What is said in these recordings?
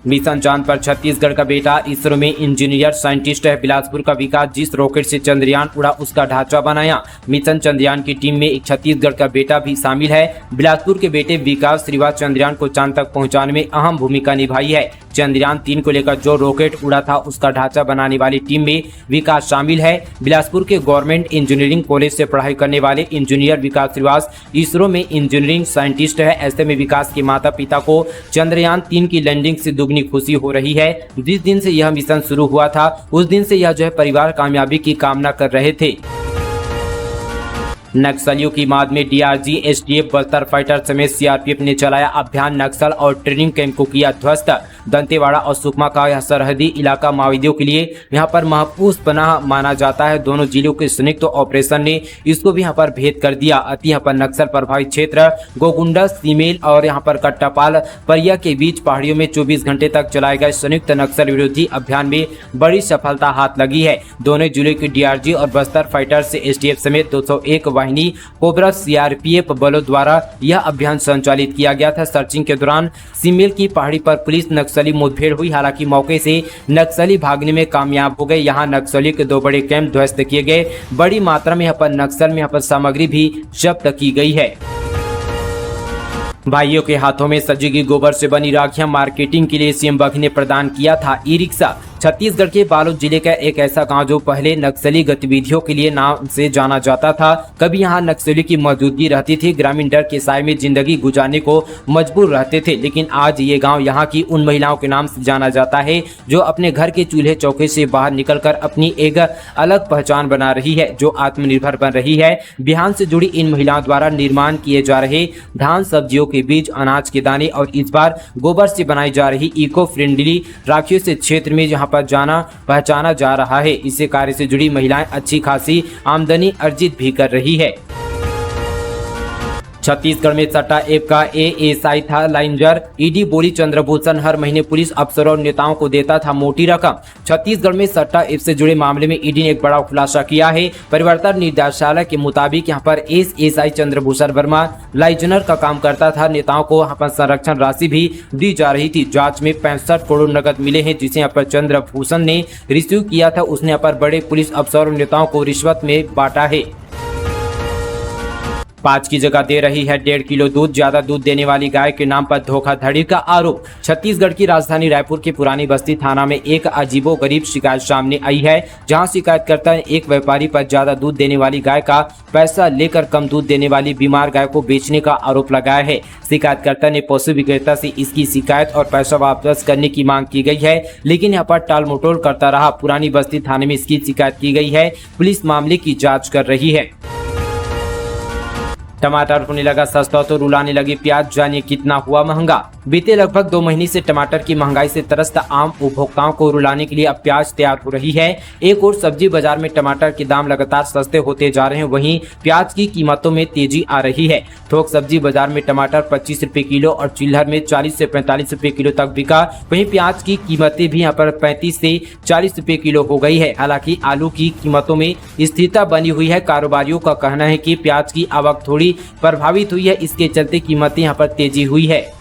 Mission चांद पर छत्तीसगढ़ का बेटा इसरो में इंजीनियर साइंटिस्ट है। बिलासपुर का विकास जिस रॉकेट से चंद्रयान उड़ा उसका ढांचा बनाया। मिशन चंद्रयान की टीम में एक छत्तीसगढ़ का बेटा भी शामिल है। बिलासपुर के बेटे विकास श्रीवास्तव चंद्रयान को चांद तक पहुंचाने में अहम भूमिका निभाई है। चंद्रयान 3 को लेकर जो रॉकेट उड़ा था उसका ढांचा बनाने वाली टीम में विकास शामिल है। बिलासपुर के गवर्नमेंट इंजीनियरिंग कॉलेज से पढ़ाई करने वाले इंजीनियर विकास श्रीवास्तव इसरो में इंजीनियरिंग साइंटिस्ट है। ऐसे में विकास के माता पिता को चंद्रयान 3 की लैंडिंग से दुगनी खुशी हो रही है। जिस दिन से यह मिशन शुरू हुआ था उस दिन से यह परिवार कामयाबी की कामना कर रहे थे। नक्सलियों की माद में डीआरजी, एसटीएफ, बस्तर फाइटर समेत सीआरपीएफ ने चलाया अभियान। नक्सल और ट्रेनिंग कैंप को किया ध्वस्त। दंतेवाड़ा और सुकमा का यह सरहदी इलाका माओवादियों के लिए यहां पर महफूज पनाह माना जाता है। दोनों जिलों के संयुक्त ऑपरेशन ने इसको भी यहां पर भेद कर दिया। अति यहां पर नक्सल प्रभावित क्षेत्र गोगुंडा, सीमेल और यहां पर कट्टापाल परिया के बीच पहाड़ियों में 24 घंटे तक चलाए गए संयुक्त नक्सल विरोधी अभियान में बड़ी सफलता हाथ लगी है। दोनों जिलों की डीआरजी और बस्तर फाइटर से एसटीएफ समेत 201 वाहिनी कोबरा सीआरपीएफ बलों द्वारा यह अभियान संचालित किया गया था। सर्चिंग के दौरान सीमेल की पहाड़ी पर पुलिस नक्सली मुठभेड़ हुई। हालांकि मौके से नक्सली भागने में कामयाब हो गए। यहाँ नक्सली के 2 बड़े कैंप ध्वस्त किए गए। बड़ी मात्रा में यहाँ पर नक्सल में यहाँ पर सामग्री भी जब्त की गई है। भाइयों के हाथों में सजेगी गोबर से बनी राखियां। मार्केटिंग के लिए सीएम बघेल ने प्रदान किया था ई रिक्शा। छत्तीसगढ़ के बालोद जिले का एक ऐसा गांव जो पहले नक्सली गतिविधियों के लिए नाम से जाना जाता था। कभी यहां नक्सली की मौजूदगी रहती थी। ग्रामीण डर के साए में जिंदगी गुजारने को मजबूर रहते थे। लेकिन आज ये गांव यहां की उन महिलाओं के नाम से जाना जाता है जो अपने घर के चूल्हे चौके से बाहर निकलकर अपनी एक अलग पहचान बना रही है, जो आत्मनिर्भर बन रही है। बिहान से जुड़ी इन महिलाओं द्वारा निर्माण किए जा रहे धान, सब्जियों के बीज, अनाज के दाने और इस बार गोबर से बनाई जा रही इको फ्रेंडली राखियों से क्षेत्र में जहां पर जाना पहचाना जा रहा है। इसी कार्य से जुड़ी महिलाएं अच्छी खासी आमदनी अर्जित भी कर रही है। छत्तीसगढ़ में सट्टा ऐप का एएसआई था लाइंजर। ईडी बोली चंद्रभूषण हर महीने पुलिस अफसरों और नेताओं को देता था मोटी रकम। छत्तीसगढ़ में सट्टा ऐप से जुड़े मामले में ईडी ने एक बड़ा खुलासा किया है। परिवर्तन निदेशालय के मुताबिक यहां पर एएसआई चंद्रभूषण वर्मा लाइजनर का काम करता था। नेताओं को यहाँ पर संरक्षण राशि भी दी जा रही थी। जांच में 65 करोड़ नकद मिले हैं जिसे यहाँ पर चंद्रभूषण ने रिसीव किया था। उसने यहाँ पर बड़े पुलिस अफसरों और नेताओं को रिश्वत में बांटा है। 5 की जगह दे रही है 1.5 किलो दूध। ज्यादा दूध देने वाली गाय के नाम पर धोखाधड़ी का आरोप। छत्तीसगढ़ की राजधानी रायपुर के पुरानी बस्ती थाना में एक अजीबोगरीब शिकायत सामने आई है, जहां शिकायतकर्ता ने एक व्यापारी पर ज्यादा दूध देने वाली गाय का पैसा लेकर कम दूध देने वाली बीमार गाय को बेचने का आरोप लगाया है। शिकायतकर्ता ने पशु विक्रेता से इसकी शिकायत और पैसा वापस करने की मांग की गई है, लेकिन यहाँ पर टाल मटोल करता रहा। पुरानी बस्ती थाने में इसकी शिकायत की गई है। पुलिस मामले की जाँच कर रही है। टमाटर होने लगा सस्ता तो रुलाने लगी प्याज, जानिए कितना हुआ महंगा। बीते लगभग 2 महीने से टमाटर की महंगाई से त्रस्त आम उपभोक्ताओं को रुलाने के लिए अब प्याज तैयार हो रही है। एक और सब्जी बाजार में टमाटर के दाम लगातार सस्ते होते जा रहे हैं, वहीं प्याज की कीमतों में तेजी आ रही है। थोक सब्जी बाजार में टमाटर 25 रुपए किलो और चिल्हर में 40 से 45 रुपए किलो तक बिका। वहीं प्याज की कीमतें भी यहाँ पर 35 से 40 रुपए किलो हो गई है। हालांकि आलू की कीमतों में स्थिरता बनी हुई है। कारोबारियों का कहना है कि प्याज की आवक थोड़ी प्रभावित हुई है, इसके चलते कीमतें यहाँ पर तेजी हुई है।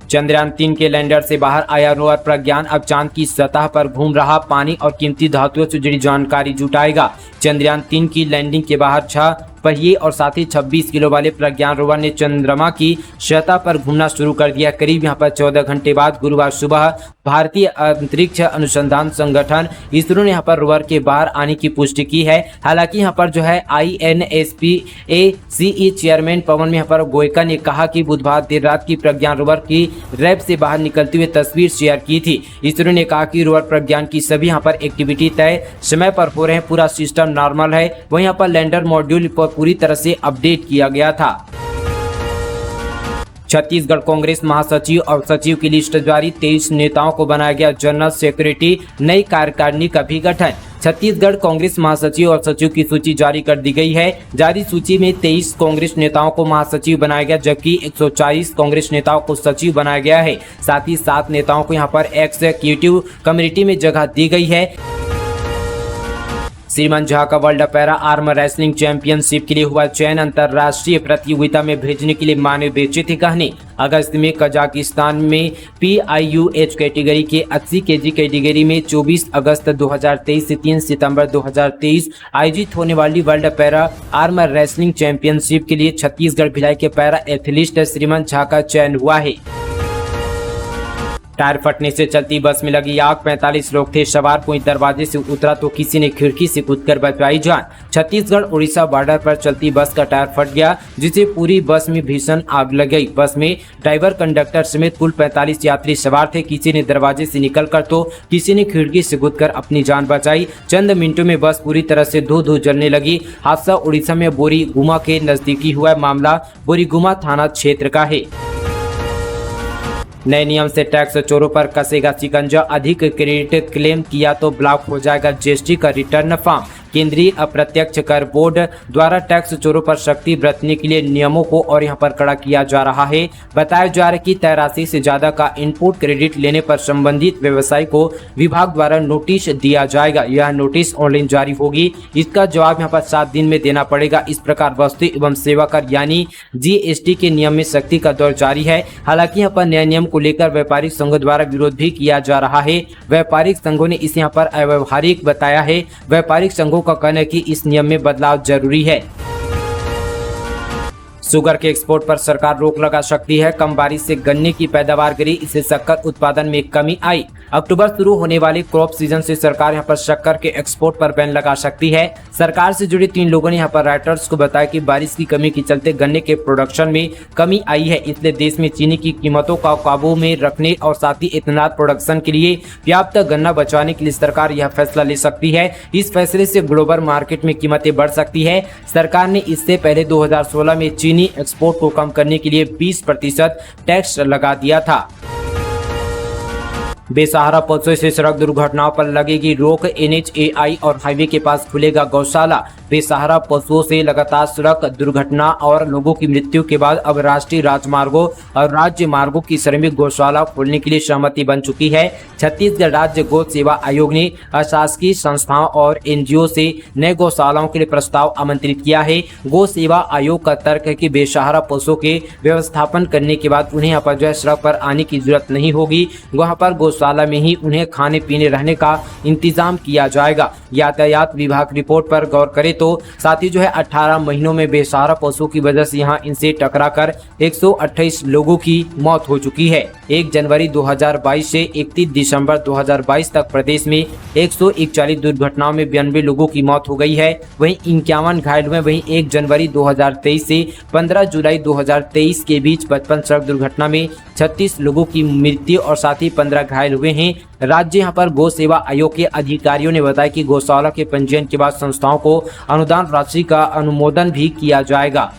चंद्रयान 3 के लैंडर से बाहर आया रोवर प्रज्ञान अब चांद की सतह पर घूम रहा पानी और कीमती धातुओं से जुड़ी जानकारी जुटाएगा। चंद्रयान 3 की लैंडिंग के बाहर 6 पहिए और साथ ही 26 किलो वाले प्रज्ञान रोवर ने चंद्रमा की सतह पर घूमना शुरू कर दिया। करीब यहाँ पर 14 घंटे बाद गुरुवार सुबह भारतीय अंतरिक्ष अनुसंधान संगठन इसरो ने यहाँ पर रोवर के बाहर आने की पुष्टि की है। हालांकि यहाँ पर INSPACE चेयरमैन पवन यहाँ पर गोयका ने कहा कि बुधवार देर रात की प्रज्ञान रोवर की रैप से बाहर निकलते हुए तस्वीर शेयर की थी। इसरो ने कहा कि रोवर प्रज्ञान की सभी यहाँ पर एक्टिविटी तय समय पर हो रहे हैं, पूरा सिस्टम नॉर्मल है। वहीं यहाँ पर लैंडर मॉड्यूल पर पूरी तरह से अपडेट किया गया था। छत्तीसगढ़ कांग्रेस महासचिव और सचिव की लिस्ट जारी। 23 नेताओं को बनाया गया जनरल सेक्रेटरी। नई कार्यकारिणी का भी गठन। छत्तीसगढ़ कांग्रेस महासचिव और सचिव की सूची जारी कर दी गई है। जारी सूची में 23 कांग्रेस नेताओं को महासचिव बनाया गया, जबकि 140 कांग्रेस नेताओं को सचिव बनाया गया है। साथ ही 7 नेताओं को यहां पर एग्जीक्यूटिव कमेटी में जगह दी गई है। श्रीमान झा का world para arm wrestling championship के लिए हुआ चयन। अंतरराष्ट्रीय प्रतियोगिता में भेजने के लिए मानव बेचे थे कहने। अगस्त में कजाकिस्तान में PIUH कैटेगरी के 80 kg कैटेगरी में 24 अगस्त 2023 से 3 सितंबर 2023 आयोजित होने वाली world para arm wrestling championship के लिए छत्तीसगढ़ भिलाई के पैरा एथलीट श्रीमान झा का चयन हुआ है। टायर फटने से चलती बस में लगी आग, 45 लोग थे सवार। कोई दरवाजे से उतरा तो किसी ने खिड़की से कूदकर बचाई जान। छत्तीसगढ़ उड़ीसा बॉर्डर पर चलती बस का टायर फट गया, जिससे पूरी बस में भीषण आग लग गई। बस में ड्राइवर, कंडक्टर समेत कुल 45 यात्री सवार थे। किसी ने दरवाजे से निकलकर तो किसी ने खिड़की से कूदकर अपनी जान बचाई। चंद मिनटों में बस पूरी तरह से धू जलने लगी। हादसा उड़ीसा में बोरीगुमा के नजदीकी हुआ। मामला बोरीगुमा थाना क्षेत्र का है। नए नियम से टैक्स चोरों पर कसेगा शिकंजा। अधिक क्रेडिट क्लेम किया तो ब्लॉक हो जाएगा GST का रिटर्न फॉर्म। केंद्रीय अप्रत्यक्ष कर बोर्ड द्वारा टैक्स चोरों पर सख्ती बरतने के लिए नियमों को और यहां पर कड़ा किया जा रहा है। बताया जा रहा है कि तय राशि से ज्यादा का इनपुट क्रेडिट लेने पर संबंधित व्यवसायी को विभाग द्वारा नोटिस दिया जाएगा। यह नोटिस ऑनलाइन जारी होगी। इसका जवाब यहां पर 7 दिन में देना पड़ेगा। इस प्रकार वस्तु एवं सेवा कर यानी GST के नियम में सख्ती का दौर जारी है। हालांकि यहाँ पर नए नियम को लेकर व्यापारिक संघों द्वारा विरोध भी किया जा रहा है। व्यापारिक संघों ने इसे यहाँ पर अव्यवहारिक बताया है। व्यापारिक संघों का कहना है कि इस नियम में बदलाव जरूरी है। शुगर के एक्सपोर्ट पर सरकार रोक लगा सकती है। कम बारिश से गन्ने की पैदावार गिरी, इससे शक्कर उत्पादन में कमी आई। अक्टूबर शुरू होने वाले क्रॉप सीजन से सरकार यहां पर शक्कर के एक्सपोर्ट पर बैन लगा सकती है। सरकार से जुड़े 3 लोगों ने यहां पर राइटर्स को बताया कि बारिश की कमी के चलते गन्ने के प्रोडक्शन में कमी आई है, इसलिए देश में चीनी की कीमतों का काबू में रखने और साथ ही इथेनॉल प्रोडक्शन के लिए पर्याप्त गन्ना बचाने के लिए सरकार यह फैसला ले सकती है। इस फैसले से ग्लोबल मार्केट में कीमतें बढ़ सकती है। सरकार ने इससे पहले 2016 में चीनी एक्सपोर्ट को कम करने के लिए 20% टैक्स लगा दिया था। बेसहारा पशुओं से सड़क दुर्घटनाओं पर लगेगी रोक। NHAI और हाईवे के पास खुलेगा गौशाला। बेसहारा पशुओं से लगातार सड़क दुर्घटना और लोगों की मृत्यु के बाद अब राष्ट्रीय राजमार्गों और राज्य मार्गों की श्रमिक गौशाला खोलने के लिए सहमति बन चुकी है। छत्तीसगढ़ राज्य गौ सेवा आयोग ने अशासकीय संस्थाओं और NGO से नए गौशालाओं के लिए प्रस्ताव आमंत्रित किया है। गौ सेवा आयोग का तर्क है कि बेसहारा पशुओं के व्यवस्थापन करने के बाद उन्हें यहाँ पर सड़क पर आने की जरूरत नहीं होगी। वहाँ पर गौशाला में ही उन्हें खाने पीने रहने का इंतजाम किया जाएगा। यातायात विभाग रिपोर्ट पर गौर करे तो साथ ही 18 महीनों में बेसहारा पशुओं की वजह से यहाँ इनसे टकराकर 128 लोगों की मौत हो चुकी है। 1 जनवरी 2022 से 31 दिसंबर 2022 तक प्रदेश में 141 दुर्घटनाओं में 92 लोगों की मौत हो गई है। वहीं 51 घायल हुए। वहीं 1 जनवरी 2023 से 15 जुलाई 2023 के बीच 55 सड़क दुर्घटना में 36 लोगों की मृत्यु और साथ ही 15 घायल हुए हैं। राज्य यहाँ पर गौ सेवा आयोग के अधिकारियों ने बताया कि गौशाला के पंजीयन के बाद संस्थाओं को अनुदान राशि का अनुमोदन भी किया जाएगा।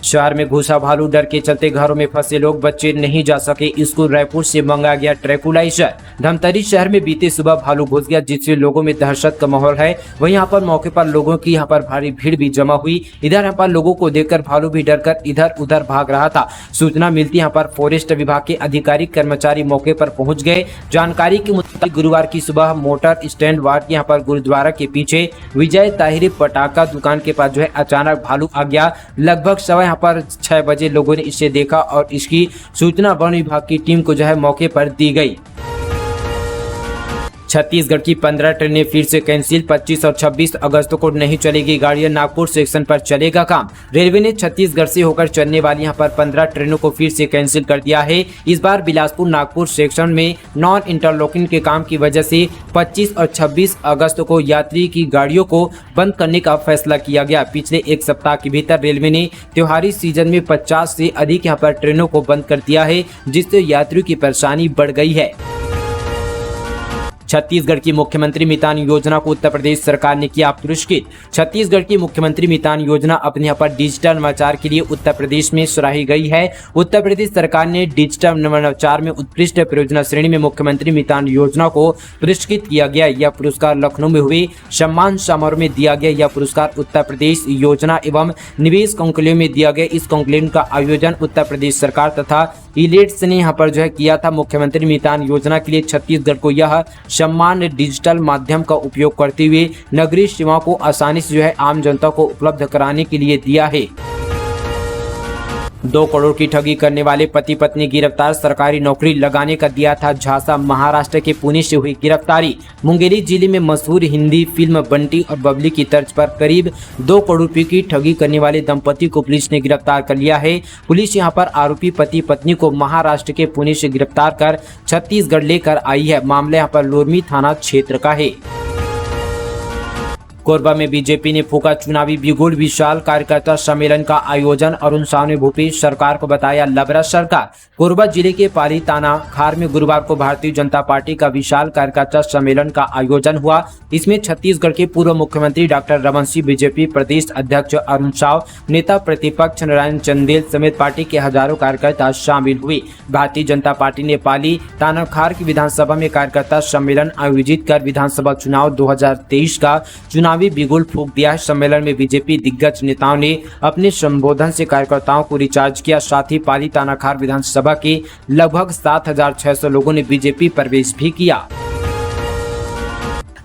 शहर में घुसा भालू, डर के चलते घरों में फंसे लोग, बच्चे नहीं जा सके स्कूल। रायपुर से मंगाया गया ट्रैंकुलाइजर। धमतरी शहर में बीते सुबह भालू घुस गया, जिससे लोगों में दहशत का माहौल है। वहीं यहाँ पर मौके पर लोगों की यहाँ पर भारी भीड़ भी जमा हुई। इधर यहाँ पर लोगों को देखकर भालू भी डरकर इधर उधर भाग रहा था। सूचना मिलती यहाँ पर फॉरेस्ट विभाग के अधिकारी कर्मचारी मौके पर पहुंच गए। जानकारी के मुताबिक गुरुवार की सुबह मोटर स्टैंड वार्ड के यहाँ पर गुरुद्वारा के पीछे विजय ताहिर पटाखा दुकान के पास अचानक भालू आ गया। लगभग सवा यहाँ पर 6 बजे लोगों ने इसे देखा और इसकी सूचना वन विभाग की टीम को मौके पर दी गई। छत्तीसगढ़ की 15 ट्रेनें फिर से कैंसिल। 25 और 26 अगस्त को नहीं चलेगी गाड़ियां। नागपुर सेक्शन पर चलेगा काम। रेलवे ने छत्तीसगढ़ से होकर चलने वाली यहां पर 15 ट्रेनों को फिर से कैंसिल कर दिया है। इस बार बिलासपुर नागपुर सेक्शन में नॉन इंटरलॉकिंग के काम की वजह से 25 और 26 अगस्त को यात्री की गाड़ियों को बंद करने का फैसला किया गया। पिछले 1 सप्ताह के भीतर रेलवे ने त्योहारी सीजन में 50 से अधिक यहाँ पर ट्रेनों को बंद कर दिया है, जिससे यात्रियों की परेशानी बढ़ गई है। छत्तीसगढ़ की मुख्यमंत्री मितान योजना को उत्तर प्रदेश सरकार ने किया पुरस्कृत। छत्तीसगढ़ की मुख्यमंत्री मितान योजना अपने यहाँ पर डिजिटल नवाचार के लिए उत्तर प्रदेश में सराही गई है। उत्तर प्रदेश सरकार ने डिजिटल नवाचार में उत्कृष्ट परियोजना श्रेणी में मुख्यमंत्री मितान योजना को पुरस्कृत किया गया। यह पुरस्कार लखनऊ में हुए सम्मान समारोह में दिया गया। यह पुरस्कार उत्तर प्रदेश योजना एवं निवेश कॉन्क्लेव में दिया गया। इस कॉन्क्लेव का आयोजन उत्तर प्रदेश सरकार तथा इलेट्स ने यहाँ पर किया था। मुख्यमंत्री मितान योजना के लिए छत्तीसगढ़ को यह सम्मान डिजिटल माध्यम का उपयोग करते हुए नगरीय सेवाओं को आसानी से आम जनता को उपलब्ध कराने के लिए दिया है। 2 करोड़ की ठगी करने वाले पति पत्नी गिरफ्तार, सरकारी नौकरी लगाने का दिया था झांसा। महाराष्ट्र के पुणे से हुई गिरफ्तारी। मुंगेरी जिले में मशहूर हिंदी फिल्म बंटी और बबली की तर्ज पर करीब 2 करोड़ रुपए की ठगी करने वाले दंपति को पुलिस ने गिरफ्तार कर लिया है। पुलिस यहां पर आरोपी पति पत्नी को महाराष्ट्र के पुणे से गिरफ्तार कर छत्तीसगढ़ लेकर आई है। मामला यहां पर लोरमी थाना क्षेत्र का है। कोरबा में बीजेपी ने फूका चुनावी बिगुल, विशाल कार्यकर्ता सम्मेलन का आयोजन। अरुण साव ने भूपेश सरकार को बताया लबरा सरकार। कोरबा जिले के पाली ताना खार में गुरुवार को भारतीय जनता पार्टी का विशाल कार्यकर्ता सम्मेलन का आयोजन हुआ। इसमें छत्तीसगढ़ के पूर्व मुख्यमंत्री डॉक्टर रमन सिंह, बीजेपी प्रदेश अध्यक्ष अरुण साव, नेता प्रतिपक्ष नारायण चंदेल समेत पार्टी के हजारों कार्यकर्ता शामिल हुए। भारतीय जनता पार्टी ने पाली तानाखार की विधानसभा में कार्यकर्ता सम्मेलन आयोजित कर विधानसभा चुनाव 2023 का चुनावी बिगुल फूंक दिया है। सम्मेलन में बीजेपी दिग्गज नेताओं ने अपने संबोधन से कार्यकर्ताओं को रिचार्ज किया। साथ ही पाली तानाखार विधानसभा के लगभग 7,600 लोगों ने बीजेपी प्रवेश भी किया।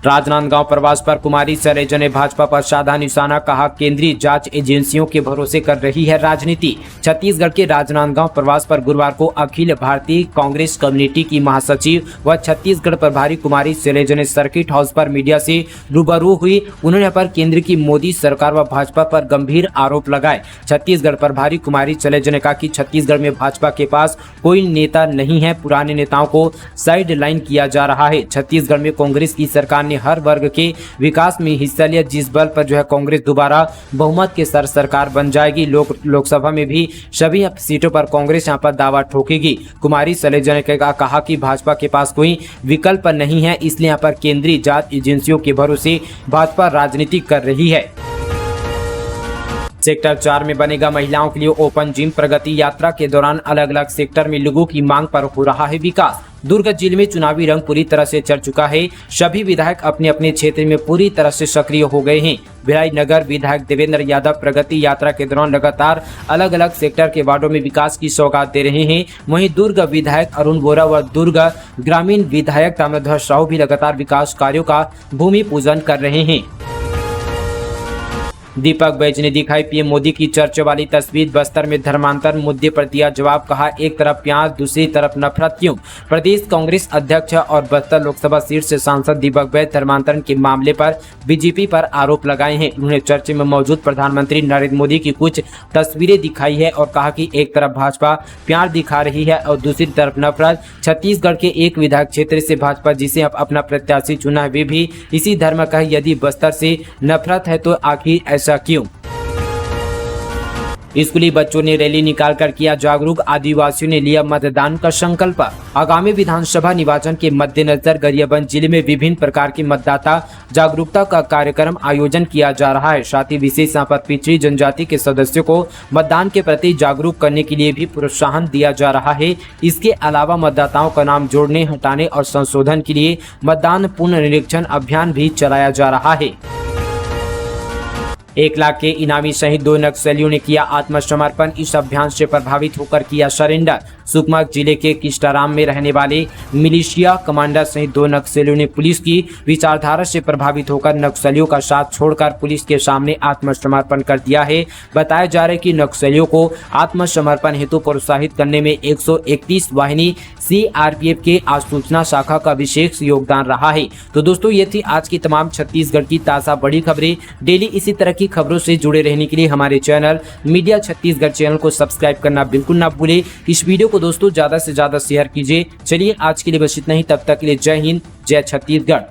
राजनांदगांव प्रवास पर कुमारी सैलजा ने भाजपा पर साधा निशाना, कहा केंद्रीय जांच एजेंसियों के भरोसे कर रही है राजनीति। छत्तीसगढ़ के राजनांदगांव प्रवास पर गुरुवार को अखिल भारतीय कांग्रेस कम्युनिटी की महासचिव व छत्तीसगढ़ प्रभारी कुमारी सैलजा ने सर्किट हाउस पर मीडिया से रूबरू हुई। उन्होंने पर केंद्र की मोदी सरकार व भाजपा पर गंभीर आरोप लगाए। छत्तीसगढ़ प्रभारी कुमारी सैलजा ने कहा कि छत्तीसगढ़ में भाजपा के पास कोई नेता नहीं है, पुराने नेताओं को साइड लाइन किया जा रहा है। छत्तीसगढ़ में कांग्रेस की सरकार ने हर वर्ग के विकास में हिस्सा लिया, जिस बल पर कांग्रेस दोबारा बहुमत के साथ सरकार बन जाएगी। लोकसभा में भी सभी सीटों पर कांग्रेस यहां पर दावा ठोकेगी। कुमारी सैलजा ने कहा कि भाजपा के पास कोई विकल्प नहीं है, इसलिए यहां पर केंद्रीय जांच एजेंसियों के भरोसे भाजपा राजनीति कर रही है। सेक्टर 4 में बनेगा महिलाओं के लिए ओपन जिम। प्रगति यात्रा के दौरान अलग अलग सेक्टर में लोगों की मांग पर हो रहा है विकास। दुर्ग जिले में चुनावी रंग पूरी तरह से चढ़ चुका है। सभी विधायक अपने अपने क्षेत्र में पूरी तरह से सक्रिय हो गए हैं। भिलाई नगर विधायक देवेंद्र यादव प्रगति यात्रा के दौरान लगातार अलग अलग सेक्टर के वार्डों में विकास की सौगात दे रहे हैं। वहीं दुर्ग विधायक अरुण बोरा व दुर्ग ग्रामीण विधायक ताम्रध्वज साहू भी लगातार विकास कार्यों का भूमि पूजन कर रहे हैं। दीपक बैज ने दिखाई पीएम मोदी की चर्चा वाली तस्वीर। बस्तर में धर्मांतरण मुद्दे पर दिया जवाब, कहा एक तरफ प्याज दूसरी तरफ नफरत क्यों। प्रदेश कांग्रेस अध्यक्ष और बस्तर लोकसभा सीट से सांसद दीपक बैज धर्मांतरण के मामले पर बीजेपी पर आरोप लगाए हैं। उन्होंने चर्चा में मौजूद प्रधानमंत्री नरेंद्र मोदी की कुछ तस्वीरें दिखाई है और कहा कि एक तरफ भाजपा प्यार दिखा रही है और दूसरी तरफ नफरत। छत्तीसगढ़ के एक विधायक क्षेत्र से भाजपा जिसे अब अपना प्रत्याशी चुना है वे भी इसी धर्म का है। यदि बस्तर से नफरत है तो आखिर ऐसा क्यों। स्कूली बच्चों ने रैली निकालकर किया जागरूक। आदिवासियों ने लिया मतदान का संकल्प। आगामी विधानसभा निर्वाचन के मद्देनजर गरियाबंद जिले में विभिन्न प्रकार के मतदाता जागरूकता का कार्यक्रम आयोजन किया जा रहा है। साथ ही विशेष यहाँ पर पिछड़ी जनजाति के सदस्यों को मतदान के प्रति जागरूक करने के लिए भी प्रोत्साहन दिया जा रहा है। इसके अलावा मतदाताओं का नाम जोड़ने, हटाने और संशोधन के लिए मतदान पुनर्निरीक्षण अभियान भी चलाया जा रहा है। 1 लाख के इनामी शहीद 2 नक्सलियों ने किया आत्मसमर्पण। इस अभियान से प्रभावित होकर किया सरेंडर। सुकमा जिले के किस्टाराम में रहने वाले मिलिशिया कमांडर सहित 2 नक्सलियों ने पुलिस की विचारधारा से प्रभावित होकर नक्सलियों का साथ छोड़कर पुलिस के सामने आत्मसमर्पण कर दिया है। बताया जा रहा है कि नक्सलियों को आत्मसमर्पण हेतु प्रोत्साहित करने में 131 वाहिनी सीआरपीएफ के आसूचना शाखा का विशेष योगदान रहा है। तो दोस्तों ये थी आज की तमाम छत्तीसगढ़ की ताज़ा बड़ी खबरें। डेली इसी तरह की खबरों से जुड़े रहने के लिए हमारे चैनल मीडिया छत्तीसगढ़ चैनल को सब्सक्राइब करना बिल्कुल ना भूले। इस वीडियो को दोस्तों ज्यादा से ज्यादा शेयर कीजिए। चलिए आज के लिए बस इतना ही, तब तक के लिए जय हिंद, जय छत्तीसगढ़।